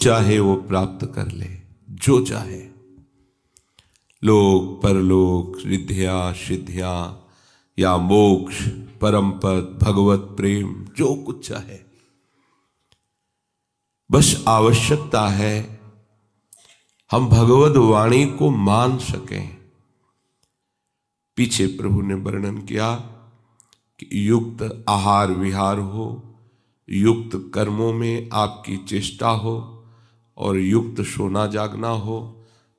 चाहे वो प्राप्त कर ले, जो चाहे, लोक परलोक, रिद्धियां सिद्धियां या मोक्ष, परम पद, भगवत प्रेम, जो कुछ चाहे। बस आवश्यकता है हम भगवत वाणी को मान सकें। पीछे प्रभु ने वर्णन किया कि युक्त आहार विहार हो, युक्त कर्मों में आपकी चेष्टा हो और युक्त सोना जागना हो,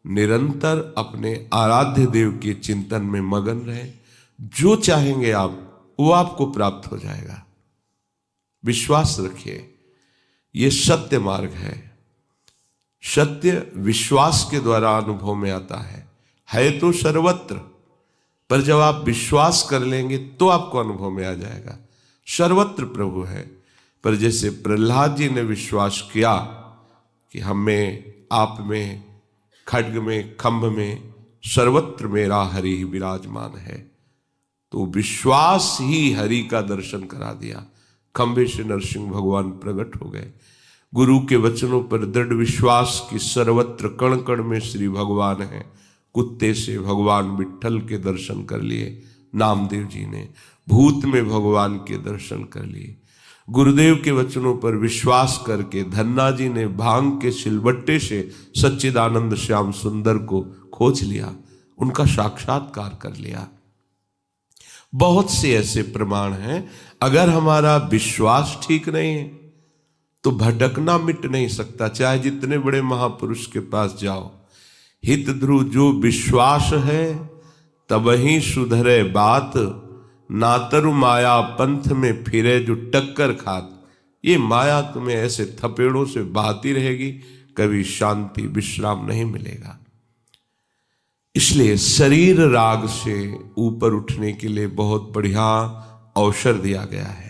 निरंतर अपने आराध्य देव के चिंतन में मगन रहे। जो चाहेंगे आप वो आपको प्राप्त हो जाएगा। विश्वास रखिए, ये सत्य मार्ग है। सत्य विश्वास के द्वारा अनुभव में आता है तो सर्वत्र, पर जब आप विश्वास कर लेंगे तो आपको अनुभव में आ जाएगा। सर्वत्र प्रभु है, पर जैसे प्रहलाद जी ने विश्वास किया कि हम में, आप में, खड्ग में, खंभ में, सर्वत्र मेरा हरि ही विराजमान है, तो विश्वास ही हरि का दर्शन करा दिया। खंभे से नरसिंह भगवान प्रकट हो गए। गुरु के वचनों पर दृढ़ विश्वास की सर्वत्र कण कण में श्री भगवान है। कुत्ते से भगवान विट्ठल के दर्शन कर लिए नामदेव जी ने, भूत में भगवान के दर्शन कर लिए। गुरुदेव के वचनों पर विश्वास करके धन्ना जी ने भांग के सिलबट्टे से सच्चिदानंद श्याम सुंदर को खोज लिया, उनका साक्षात्कार कर लिया। बहुत से ऐसे प्रमाण हैं। अगर हमारा विश्वास ठीक नहीं है तो भटकना मिट नहीं सकता, चाहे जितने बड़े महापुरुष के पास जाओ। हित ध्रुव जो विश्वास है तब ही सुधरे बात, नातरु माया पंथ में फिरे जो टक्कर खात। ये माया तुम्हें ऐसे थपेड़ों से बहाती रहेगी, कभी शांति विश्राम नहीं मिलेगा। इसलिए शरीर राग से ऊपर उठने के लिए बहुत बढ़िया अवसर दिया गया है।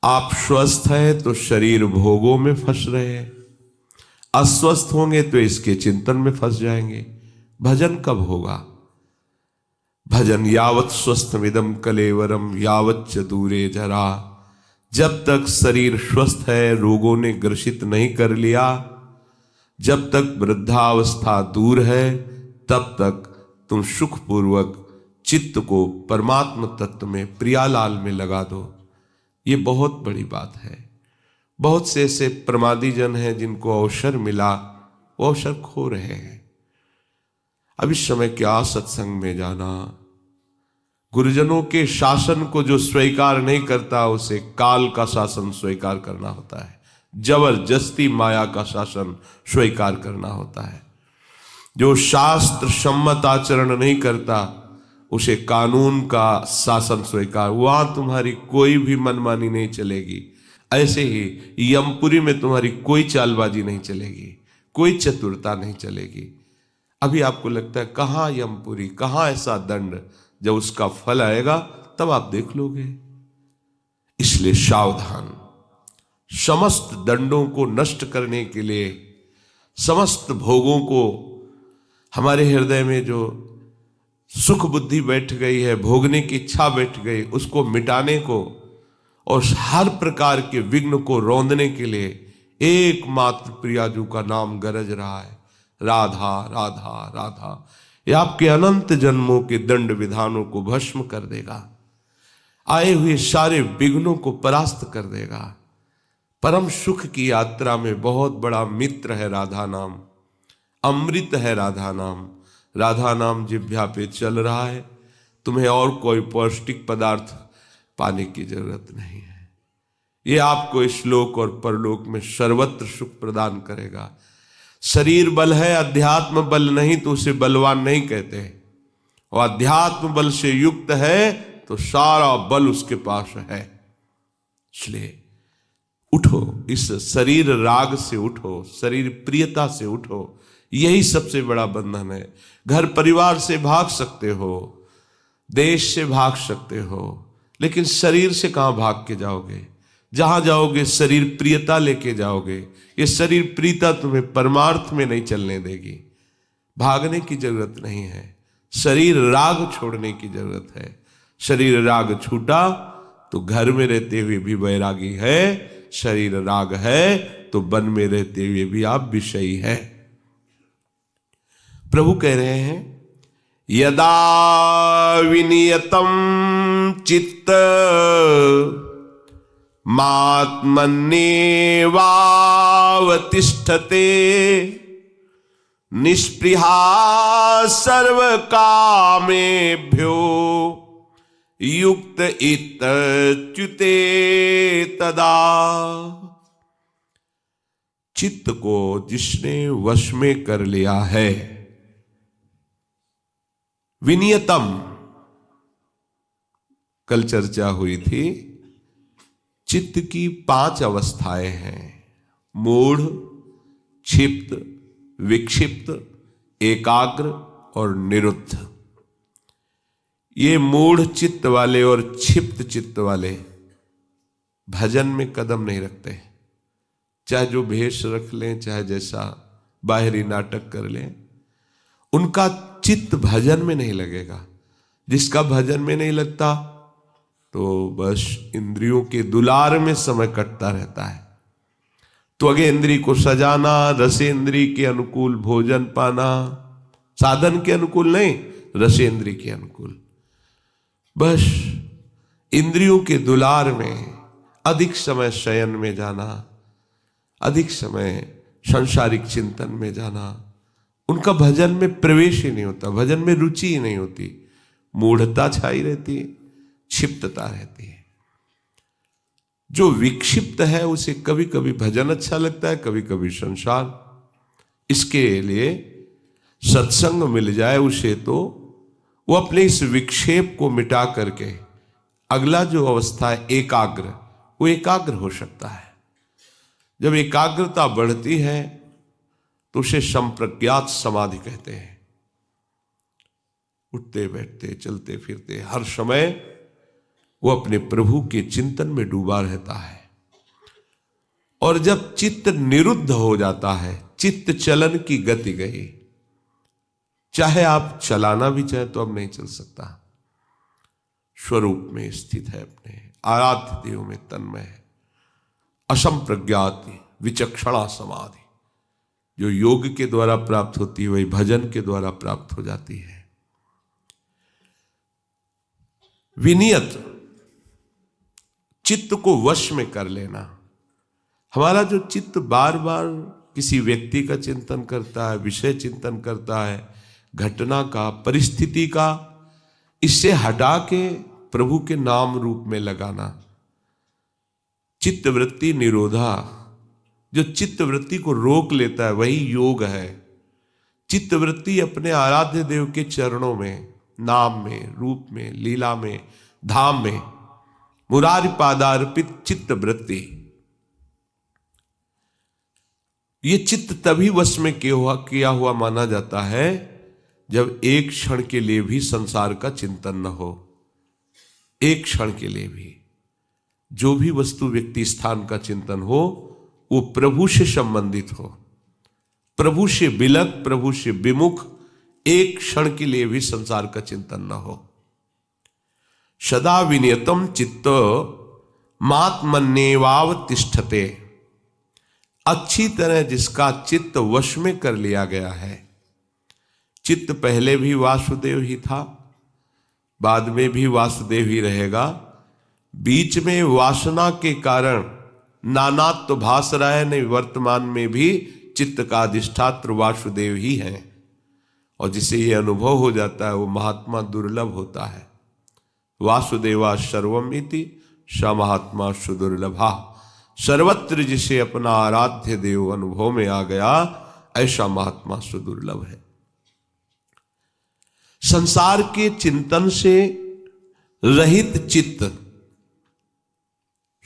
आप स्वस्थ हैं तो शरीर भोगों में फंस रहे हैं, अस्वस्थ होंगे तो इसके चिंतन में फंस जाएंगे। भजन कब होगा? भजन यावत स्वस्थमिदम कलेवरम यावत च दूरे जरा। जब तक शरीर स्वस्थ है, रोगों ने ग्रसित नहीं कर लिया, जब तक वृद्धावस्था दूर है, तब तक तुम सुखपूर्वक चित्त को परमात्म तत्व में, प्रियालाल में लगा दो। ये बहुत बड़ी बात है। बहुत से ऐसे प्रमादी जन हैं जिनको अवसर मिला, वो अवसर खो रहे हैं। अब इस समय क्या सत्संग में जाना, गुरुजनों के शासन को जो स्वीकार नहीं करता उसे काल का शासन स्वीकार करना होता है, जबरदस्ती माया का शासन स्वीकार करना होता है। जो शास्त्र सम्मत आचरण नहीं करता उसे कानून का शासन स्वीकार, वहां तुम्हारी कोई भी मनमानी नहीं चलेगी। ऐसे ही यमपुरी में तुम्हारी कोई चालबाजी नहीं चलेगी, कोई चतुरता नहीं चलेगी। अभी आपको लगता है कहाँ यमपुरी, कहाँ ऐसा दंड, जब उसका फल आएगा तब आप देख लोगे। इसलिए सावधान। समस्त दंडों को नष्ट करने के लिए, समस्त भोगों को, हमारे हृदय में जो सुख बुद्धि बैठ गई है, भोगने की इच्छा बैठ गई, उसको मिटाने को और हर प्रकार के विघ्न को रौंदने के लिए एकमात्र प्रियाजू का नाम गरज रहा है, राधा राधा राधा। ये आपके अनंत जन्मों के दंड विधानों को भस्म कर देगा, आए हुए सारे विघ्नों को परास्त कर देगा। परम सुख की यात्रा में बहुत बड़ा मित्र है राधा नाम, अमृत है राधा नाम। राधा नाम जिह्वा पे चल रहा है, तुम्हें और कोई पौष्टिक पदार्थ पाने की जरूरत नहीं है। ये आपको इस लोक और परलोक में सर्वत्र सुख प्रदान करेगा। शरीर बल है, अध्यात्म बल नहीं तो उसे बलवान नहीं कहते। और अध्यात्म बल से युक्त है तो सारा बल उसके पास है। इसलिए उठो, इस शरीर राग से उठो, शरीर प्रियता से उठो। यही सबसे बड़ा बंधन है। घर परिवार से भाग सकते हो, देश से भाग सकते हो, लेकिन शरीर से कहां भाग के जाओगे? जहां जाओगे शरीर प्रियता लेके जाओगे। ये शरीर प्रियता तुम्हें परमार्थ में नहीं चलने देगी। भागने की जरूरत नहीं है, शरीर राग छोड़ने की जरूरत है। शरीर राग छूटा तो घर में रहते हुए भी वैरागी है, शरीर राग है, तो वन में रहते हुए भी आप विषयी हैं। प्रभु कह रहे हैं यदा विनियतम चित्त मात्मन्येवावतिष्ठते निष्पृहा सर्व कामेभ्यो युक्त इत्युते तदा। चित्त को जिसने वश में कर लिया है, विनियतम, कल चर्चा हुई थी, चित्त की 5 अवस्थाएं हैं, मूढ़, क्षिप्त, विक्षिप्त, एकाग्र और निरुद्ध। ये मूढ़ चित्त वाले और क्षिप्त चित्त वाले भजन में कदम नहीं रखते, चाहे जो भेष रख लें, चाहे जैसा बाहरी नाटक कर लें, उनका चित्त भजन में नहीं लगेगा। जिसका भजन में नहीं लगता तो बस इंद्रियों के दुलार में समय कटता रहता है। तो अगे इंद्री को सजाना, रसेंद्री के अनुकूल भोजन पाना, साधन के अनुकूल नहीं, रसेंद्री के अनुकूल, बस इंद्रियों के दुलार में अधिक समय शयन में जाना, अधिक समय सांसारिक चिंतन में जाना, उनका भजन में प्रवेश ही नहीं होता, भजन में रुचि ही नहीं होती, मूढ़ता छाई रहती है, क्षिप्तता रहती है। जो विक्षिप्त है उसे कभी कभी भजन अच्छा लगता है, कभी कभी संसार। इसके लिए सत्संग मिल जाए उसे, तो वो अपने इस विक्षेप को मिटा करके अगला जो अवस्था है एकाग्र, वो एकाग्र हो सकता है। जब एकाग्रता बढ़ती है तो उसे संप्रज्ञात समाधि कहते हैं। उठते बैठते चलते फिरते हर समय वो अपने प्रभु के चिंतन में डूबा रहता है। और जब चित्त निरुद्ध हो जाता है, चित्त चलन की गति गई, चाहे आप चलाना भी चाहे तो अब नहीं चल सकता, स्वरूप में स्थित है, अपने आराध्य देव में तन्मय है। असंप्रज्ञात विचक्षणा समाधि जो योग के द्वारा प्राप्त होती है, वही भजन के द्वारा प्राप्त हो जाती है। विनियत, चित्त को वश में कर लेना। हमारा जो चित्त बार बार किसी व्यक्ति का चिंतन करता है, विषय चिंतन करता है, घटना का, परिस्थिति का, इससे हटा के प्रभु के नाम रूप में लगाना। चित्त वृत्ति निरोधा, जो चित्त वृत्ति को रोक लेता है वही योग है। चित्त वृत्ति अपने आराध्य देव के चरणों में, नाम में, रूप में, लीला में, धाम में, मुरारी पादार्पित चित्त वृत्ति। ये चित्त तभी वश में किया हुआ माना जाता है जब एक क्षण के लिए भी संसार का चिंतन न हो। एक क्षण के लिए भी जो भी वस्तु, व्यक्ति, स्थान का चिंतन हो वो प्रभु से संबंधित हो, प्रभु से विलग, प्रभु से विमुख, एक क्षण के लिए भी संसार का चिंतन न हो। सदा विनियतम चित्त मात्मन्येवावतिष्ठते, अच्छी तरह जिसका चित्त वश में कर लिया गया है। चित्त पहले भी वासुदेव ही था, बाद में भी वासुदेव ही रहेगा। बीच में वासना के कारण नानात्व भास रहा है, नहीं, वर्तमान में भी चित्त का अधिष्ठात्र वासुदेव ही है। और जिसे ये अनुभव हो जाता है वो महात्मा दुर्लभ होता है। वासुदेवा सर्वम इति स महात्मा सुदुर्लभा। सर्वत्र जिसे अपना आराध्य देव अनुभव में आ गया, ऐसा महात्मा सुदुर्लभ है। संसार के चिंतन से रहित चित्त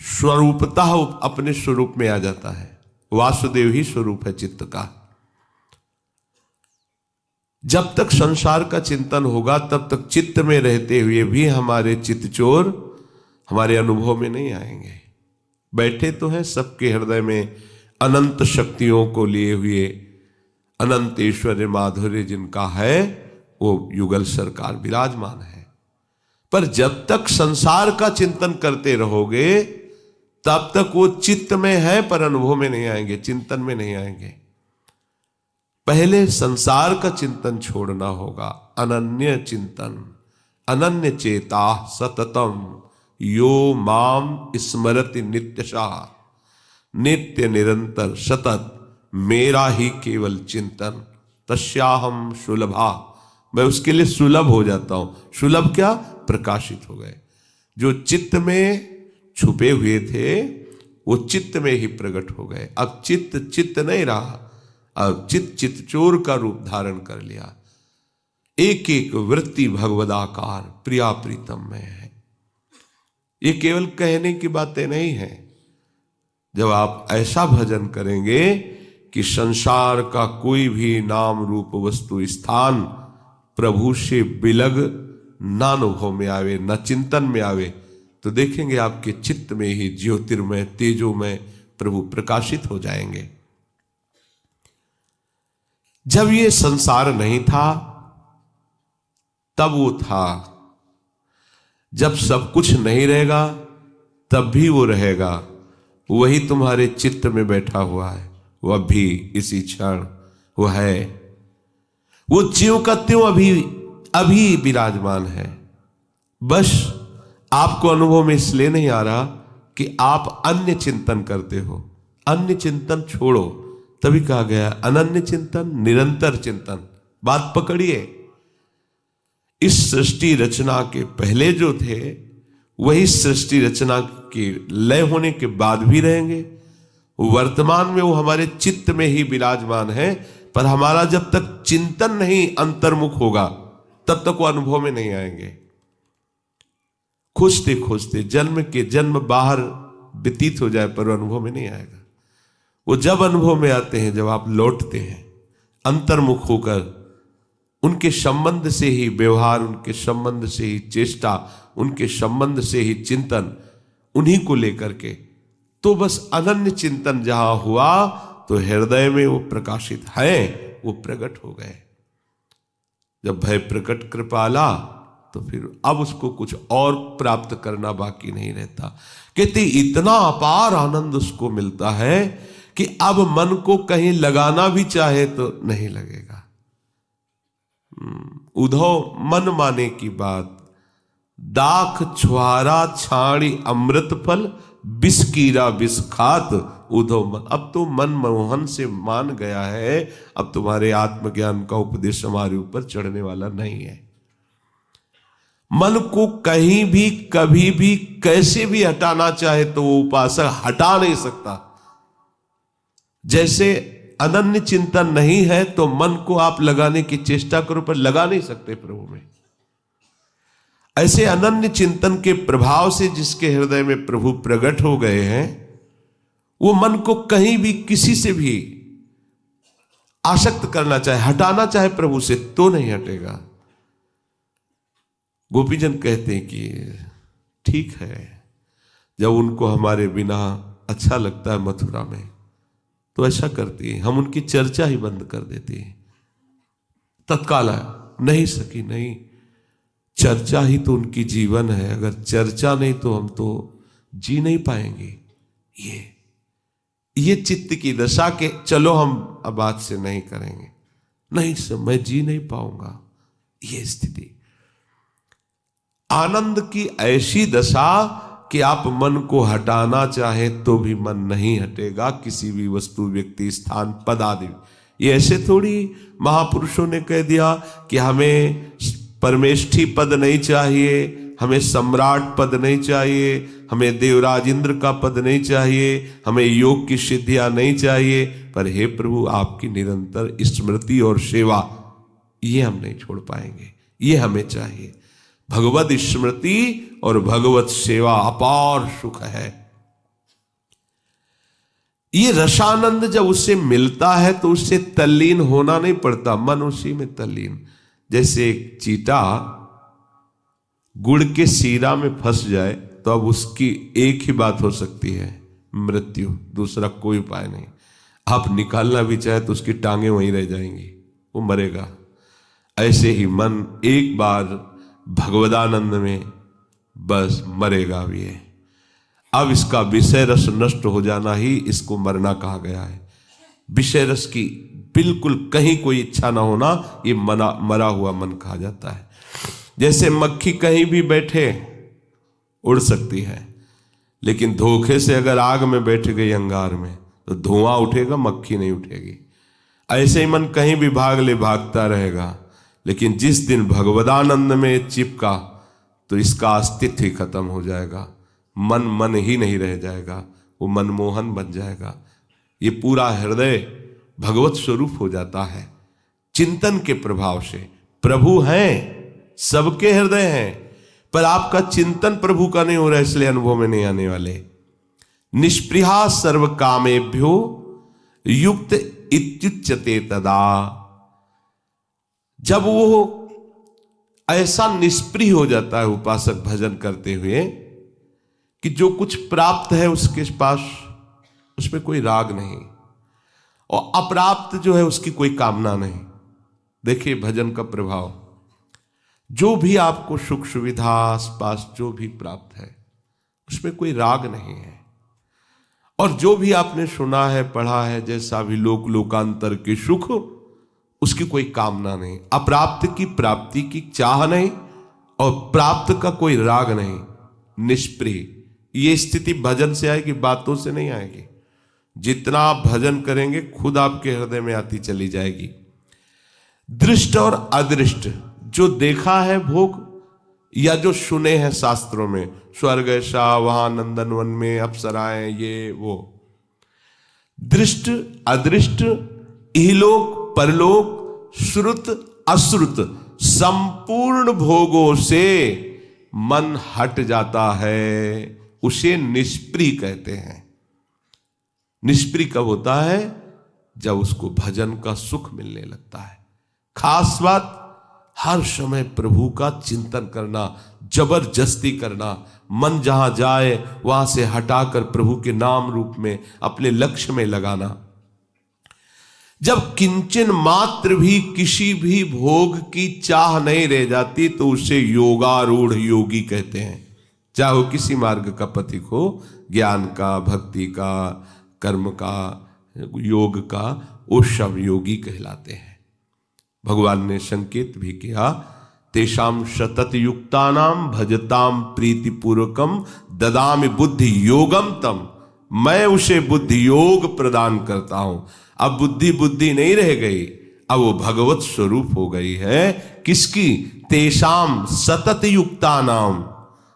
स्वरूपतः अपने स्वरूप में आ जाता है। वासुदेव ही स्वरूप है चित्त का। जब तक संसार का चिंतन होगा तब तक चित्त में रहते हुए भी हमारे चित्तचोर हमारे अनुभव में नहीं आएंगे। बैठे तो हैं सबके हृदय में अनंत शक्तियों को लिए हुए अनंत ऐश्वर्य माधुर्य जिनका है, वो युगल सरकार विराजमान है। पर जब तक संसार का चिंतन करते रहोगे तब तक वो चित्त में है पर अनुभव में नहीं आएंगे, चिंतन में नहीं आएंगे। पहले संसार का चिंतन छोड़ना होगा। अनन्य चिंतन, अनन्य चेता सततम यो माम स्मरति नित्यशः, नित्य निरंतर सतत मेरा ही केवल चिंतन, तस्याहम सुलभा, मैं उसके लिए सुलभ हो जाता हूं। सुलभ क्या? प्रकाशित हो गए। जो चित्त में छुपे हुए थे वो चित्त में ही प्रकट हो गए। अब चित्त चित्त नहीं रहा, अब चित्त चोर का रूप धारण कर लिया। एक एक वृत्ति भगवदाकार प्रिया प्रीतम में है। ये केवल कहने की बातें नहीं है। जब आप ऐसा भजन करेंगे कि संसार का कोई भी नाम रूप वस्तु स्थान प्रभु से बिलग ना अनुभव में आवे, न चिंतन में आवे, तो देखेंगे आपके चित्त में ही ज्योतिर्मय तेजोमय प्रभु प्रकाशित हो जाएंगे। जब ये संसार नहीं था तब वो था, जब सब कुछ नहीं रहेगा तब भी वो रहेगा। वही तुम्हारे चित्त में बैठा हुआ है, वह भी इसी क्षण वो है। वो ज्यों का त्यों अभी विराजमान है। बस आपको अनुभव में इसलिए नहीं आ रहा कि आप अन्य चिंतन करते हो। अन्य चिंतन छोड़ो, तभी कहा गया अनन्य चिंतन निरंतर चिंतन। बात पकड़िए। इस सृष्टि रचना के पहले जो थे वही सृष्टि रचना के लय होने के बाद भी रहेंगे। वर्तमान में वो हमारे चित्त में ही विराजमान है, पर हमारा जब तक चिंतन नहीं अंतर्मुख होगा तब तक वो अनुभव में नहीं आएंगे। खोजते खोजते जन्म के जन्म बाहर व्यतीत हो जाए पर अनुभव में नहीं आएगा। वो जब अनुभव में आते हैं जब आप लौटते हैं अंतर्मुख होकर, उनके संबंध से ही व्यवहार, उनके संबंध से ही चेष्टा, उनके संबंध से ही चिंतन, उन्हीं को लेकर के। तो बस अनन्य चिंतन जहां हुआ तो हृदय में वो प्रकाशित है, वो प्रकट हो गए। जब भय प्रकट कृपाला तो फिर अब उसको कुछ और प्राप्त करना बाकी नहीं रहता। कहते इतना अपार आनंद उसको मिलता है कि अब मन को कहीं लगाना भी चाहे तो नहीं लगेगा। उधो मन माने की बात, दाख छुहारा छाणी अमृत फल, बिस्कीरा बिस्खात उधो मन। अब तो मन मोहन से मान गया है, अब तुम्हारे आत्मज्ञान का उपदेश हमारे ऊपर चढ़ने वाला नहीं है। मन को कहीं भी कभी भी कैसे भी हटाना चाहे तो वो उपासक हटा नहीं सकता। जैसे अनन्य चिंतन नहीं है तो मन को आप लगाने की चेष्टा करो पर लगा नहीं सकते प्रभु में। ऐसे अनन्य चिंतन के प्रभाव से जिसके हृदय में प्रभु प्रकट हो गए हैं, वो मन को कहीं भी किसी से भी आसक्त करना चाहे, हटाना चाहे प्रभु से, तो नहीं हटेगा। गोपीजन कहते हैं कि ठीक है, जब उनको हमारे बिना अच्छा लगता है मथुरा में तो ऐसा करती है, हम उनकी चर्चा ही बंद कर देते हैं। तत्काल नहीं सकी, नहीं, चर्चा ही तो उनकी जीवन है। अगर चर्चा नहीं तो हम तो जी नहीं पाएंगे। ये चित्त की दशा के चलो हम अब आज से नहीं करेंगे, नहीं सर मैं जी नहीं पाऊंगा, ये स्थिति। आनंद की ऐसी दशा कि आप मन को हटाना चाहें तो भी मन नहीं हटेगा, किसी भी वस्तु व्यक्ति स्थान पद आदि। ये ऐसे थोड़ी महापुरुषों ने कह दिया कि हमें परमेष्ठी पद नहीं चाहिए, हमें सम्राट पद नहीं चाहिए, हमें देवराज इंद्र का पद नहीं चाहिए, हमें योग की सिद्धियां नहीं चाहिए, पर हे प्रभु आपकी निरंतर स्मृति और सेवा ये हम नहीं छोड़ पाएंगे, ये हमें चाहिए। भगवत स्मृति और भगवत सेवा अपार सुख है। ये रसानंद जब उससे मिलता है तो उससे तल्लीन होना नहीं पड़ता, मन उसी में तल्लीन। जैसे एक चींटा गुड़ के सीरा में फंस जाए तो अब उसकी एक ही बात हो सकती है, मृत्यु, दूसरा कोई उपाय नहीं। आप निकालना भी चाहे तो उसकी टांगे वहीं रह जाएंगी, वो मरेगा। ऐसे ही मन एक बार भगवदानंद में बस मरेगा भी है। अब इसका विषय रस नष्ट हो जाना ही इसको मरना कहा गया है। विषय रस की बिल्कुल कहीं कोई इच्छा ना होना, ये मरा हुआ मन कहा जाता है। जैसे मक्खी कहीं भी बैठे उड़ सकती है, लेकिन धोखे से अगर आग में बैठ गई अंगार में तो धुआं उठेगा, मक्खी नहीं उठेगी। ऐसे ही मन कहीं भी भाग ले भागता रहेगा, लेकिन जिस दिन भगवदानंद में चिपका तो इसका अस्तित्व ही खत्म हो जाएगा। मन मन ही नहीं रह जाएगा, वो मनमोहन बन जाएगा। ये पूरा हृदय भगवत स्वरूप हो जाता है चिंतन के प्रभाव से। प्रभु हैं, सबके हृदय हैं, पर आपका चिंतन प्रभु का नहीं हो रहा, इसलिए अनुभव में नहीं आने वाले। निष्पृहा सर्व कामेभ्यो युक्त इत्युच्यते तदा। जब वो ऐसा निष्प्रिय हो जाता है उपासक भजन करते हुए कि जो कुछ प्राप्त है उसके पास उसमें कोई राग नहीं, और अप्राप्त जो है उसकी कोई कामना नहीं। देखिए भजन का प्रभाव, जो भी आपको सुख सुविधा आसपास जो भी प्राप्त है उसमें कोई राग नहीं है, और जो भी आपने सुना है पढ़ा है जैसा भी लोकांतर के सुख, उसकी कोई कामना नहीं। अप्राप्त की प्राप्ति की चाह नहीं, और प्राप्त का कोई राग नहीं, निष्प्रिय। ये स्थिति भजन से आएगी, बातों से नहीं आएगी। जितना आप भजन करेंगे खुद आपके हृदय में आती चली जाएगी। दृष्ट और अदृष्ट, जो देखा है भोग या जो सुने हैं शास्त्रों में, स्वर्ग ऐसा, वहां नंदनवन में अप्सराएं, ये वो, दृष्ट अदृष्ट, इहलोक परलोक, श्रुत अश्रुत, संपूर्ण भोगों से मन हट जाता है, उसे निष्प्रिय कहते हैं। निष्प्रिय कब होता है? जब उसको भजन का सुख मिलने लगता है। खास बात, हर समय प्रभु का चिंतन करना, जबरदस्ती करना, मन जहां जाए वहां से हटाकर प्रभु के नाम रूप में अपने लक्ष्य में लगाना। जब किंचन मात्र भी किसी भी भोग की चाह नहीं रह जाती तो उसे योगारूढ़ योगी कहते हैं। चाहे वो किसी मार्ग का पथिक हो, ज्ञान का, भक्ति का, कर्म का, योग का, वो सब योगी कहलाते हैं। भगवान ने संकेत भी किया, तेषाम सतत युक्तानाम भजताम प्रीतिपूर्वकम ददामि बुद्धि योगम तम। मैं उसे बुद्धि योग प्रदान करता हूं। अब बुद्धि नहीं रह गई, अब वो भगवत स्वरूप हो गई है। किसकी? तेषाम सतत युक्तानाम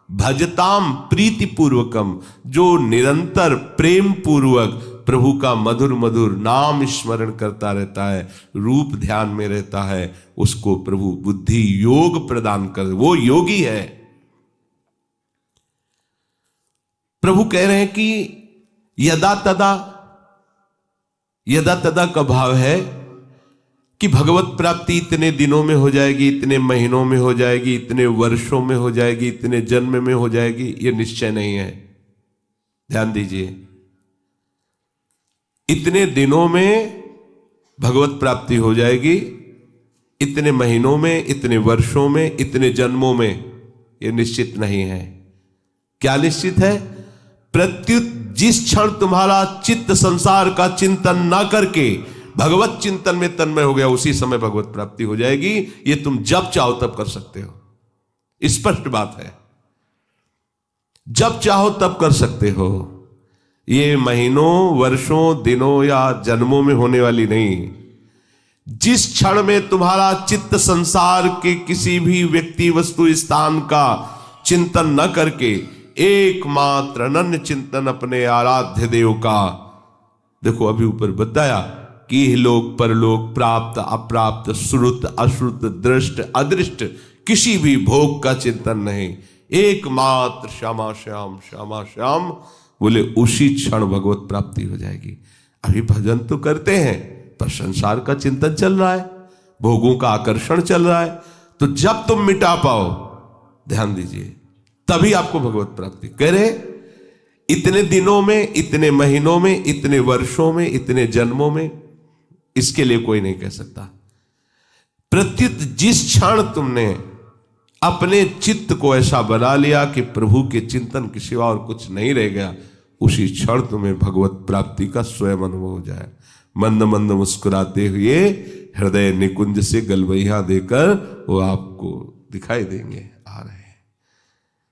भजताम प्रीतिपूर्वकम, जो निरंतर प्रेम पूर्वक प्रभु का मधुर मधुर नाम स्मरण करता रहता है, रूप ध्यान में रहता है, उसको प्रभु बुद्धि योग प्रदान कर, वो योगी है। प्रभु कह रहे हैं कि यदा तदा का भाव है कि भगवत प्राप्ति इतने दिनों में हो जाएगी, इतने महीनों में हो जाएगी, इतने वर्षों में हो जाएगी, इतने जन्म में हो जाएगी, ये निश्चय नहीं है। ध्यान दीजिए, इतने दिनों में भगवत प्राप्ति हो जाएगी, इतने महीनों में, इतने वर्षों में, इतने जन्मों में, ये निश्चित नहीं है। क्या निश्चित है? प्रत्युत जिस क्षण तुम्हारा चित्त संसार का चिंतन ना करके भगवत चिंतन में तन्मय हो गया, उसी समय भगवत प्राप्ति हो जाएगी। ये तुम जब चाहो तब कर सकते हो, स्पष्ट बात है। जब चाहो तब कर सकते हो। ये महीनों, वर्षों, दिनों या जन्मों में होने वाली नहीं। जिस क्षण में तुम्हारा चित्त संसार के किसी भी व्यक्ति, वस्तु, स्थान का चिंतन न करके एकमात्र अनन्य चिंतन अपने आराध्य देव का, देखो अभी ऊपर बताया कि लोक परलोक, प्राप्त अप्राप्त, श्रुत अश्रुत, दृष्ट अदृष्ट, किसी भी भोग का चिंतन नहीं, एकमात्र श्यामा श्याम श्यामा श्याम, बोले उसी क्षण भगवत प्राप्ति हो जाएगी। अभी भजन तो करते हैं पर संसार का चिंतन चल रहा है, भोगों का आकर्षण चल रहा है। तो जब तुम मिटा पाओ, ध्यान दीजिए, तभी आपको भगवत प्राप्ति। कह रहे इतने दिनों में, इतने महीनों में, इतने वर्षों में, इतने जन्मों में, इसके लिए कोई नहीं कह सकता। प्रत्युत जिस क्षण तुमने अपने चित्त को ऐसा बना लिया कि प्रभु के चिंतन के सिवा और कुछ नहीं रह गया, उसी क्षण तुम्हें भगवत प्राप्ति का स्वयं अनुभव हो जाए। मंद मंद मुस्कुराते हुए हृदय निकुंज से गलबैया देकर वो आपको दिखाई देंगे आ रहे हैं।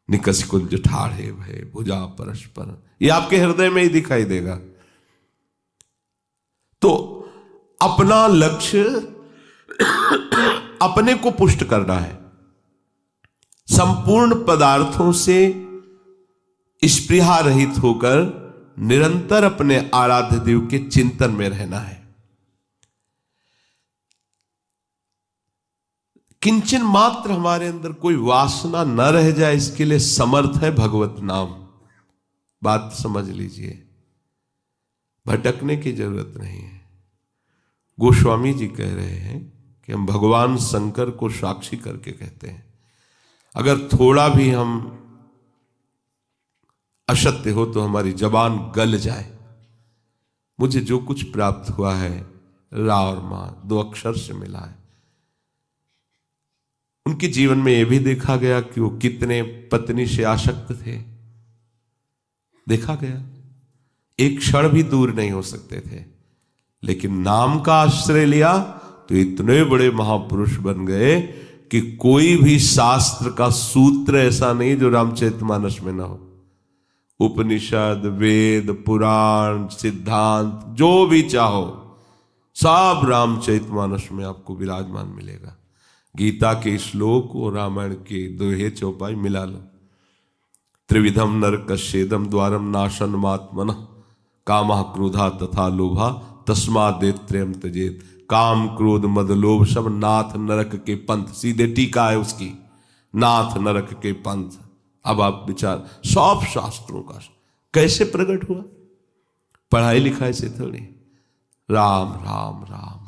निकस कुंज ठाढ़े भय भुजा परस्पर, ये आपके हृदय में ही दिखाई देगा। तो अपना लक्ष्य अपने को पुष्ट करना है, संपूर्ण पदार्थों से स्पृहा रहित होकर निरंतर अपने आराध्य देव के चिंतन में रहना है। किंचन मात्र हमारे अंदर कोई वासना न रह जाए, इसके लिए समर्थ है भगवत नाम। बात समझ लीजिए, भटकने की जरूरत नहीं है। गोस्वामी जी कह रहे हैं कि हम भगवान शंकर को साक्षी करके कहते हैं, अगर थोड़ा भी हम असत्य हो तो हमारी जबान गल जाए। मुझे जो कुछ प्राप्त हुआ है रा और मां 2 अक्षर से मिला है। उनके जीवन में यह भी देखा गया कि वो कितने पत्नी से आसक्त थे, देखा गया, एक क्षण भी दूर नहीं हो सकते थे, लेकिन नाम का आश्रय लिया तो इतने बड़े महापुरुष बन गए कि कोई भी शास्त्र का सूत्र ऐसा नहीं जो रामचरितमानस में ना हो। उपनिषद, वेद, पुराण, सिद्धांत जो भी चाहो सब रामचरितमानस में आपको विराजमान मिलेगा। गीता के श्लोक और रामायण के दोहे चौपाई मिला लो। त्रिविधम नरकस्येदम द्वारम नाशनमात्मन कामः क्रोधा तथा लोभा तस्मादेत्रयम् त्यजेत। काम क्रोध मद लोभ सब नाथ नरक के पंथ। सीधे टीका है उसकी, नाथ नरक के पंथ। अब आप विचार, सब शास्त्रों का कैसे प्रकट हुआ? पढ़ाई लिखाई से थोड़ी। राम राम राम